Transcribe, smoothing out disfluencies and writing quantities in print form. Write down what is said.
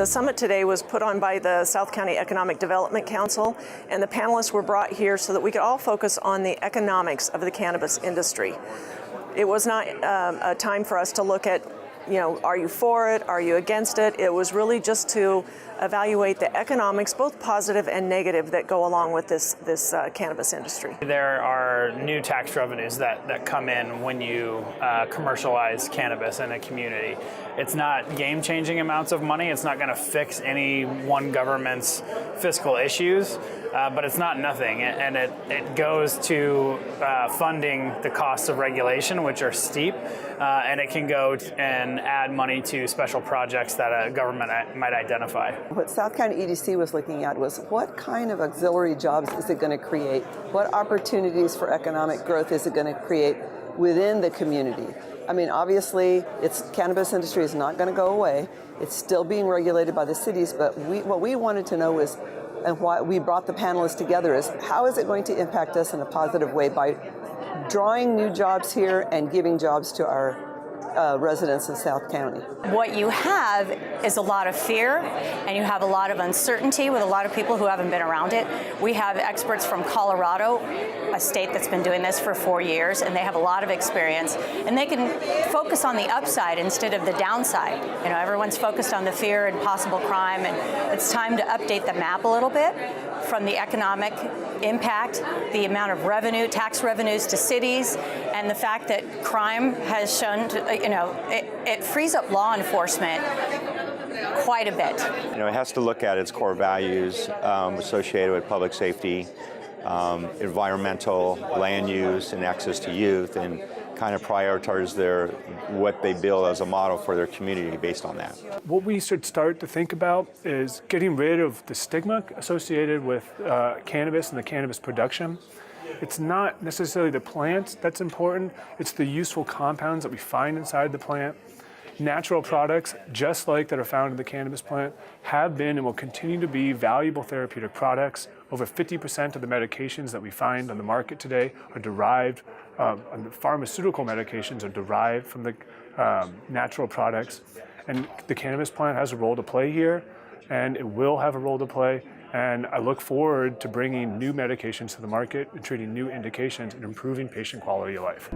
The summit today was put on by the South County Economic Development Council, and the panelists were brought here so that we could all focus on the economics of the cannabis industry. It was not a time for us to look at, are you for it, are you against it? It was really just to evaluate the economics, both positive and negative, that go along with this cannabis industry. There are new tax revenues that come in when you commercialize cannabis in a community. It's not game-changing amounts of money. It's not going to fix any one government's fiscal issues, but it's not nothing. And it goes to funding the costs of regulation, which are steep, and it can go and add money to special projects that a government might identify. What South County EDC was looking at was what kind of auxiliary jobs is it going to create? What opportunities for economic growth is it going to create within the community? I mean, obviously, cannabis industry is not going to go away. It's still being regulated by the cities, but what we wanted to know is, and why we brought the panelists together, is how is it going to impact us in a positive way by drawing new jobs here and giving jobs to our residents in South County. What you have is a lot of fear, and you have a lot of uncertainty with a lot of people who haven't been around it. We have experts from Colorado, a state that's been doing this for 4 years, and they have a lot of experience, and they can focus on the upside instead of the downside. Everyone's focused on the fear and possible crime, and it's time to update the map a little bit from the economic impact, the amount of revenue, tax revenues to cities, and the fact that crime has shown to, it frees up law enforcement quite a bit. It has to look at its core values associated with public safety, environmental, land use, and access to youth, and kind of prioritize what they build as a model for their community based on that. What we should start to think about is getting rid of the stigma associated with cannabis and the cannabis production. It's not necessarily the plant that's important, it's the useful compounds that we find inside the plant. Natural products, just like that are found in the cannabis plant, have been and will continue to be valuable therapeutic products. Over 50% of the medications that we find on the market today are derived, and the pharmaceutical medications are derived from the natural products. And the cannabis plant has a role to play here, and it will have a role to play. And I look forward to bringing new medications to the market and treating new indications and improving patient quality of life.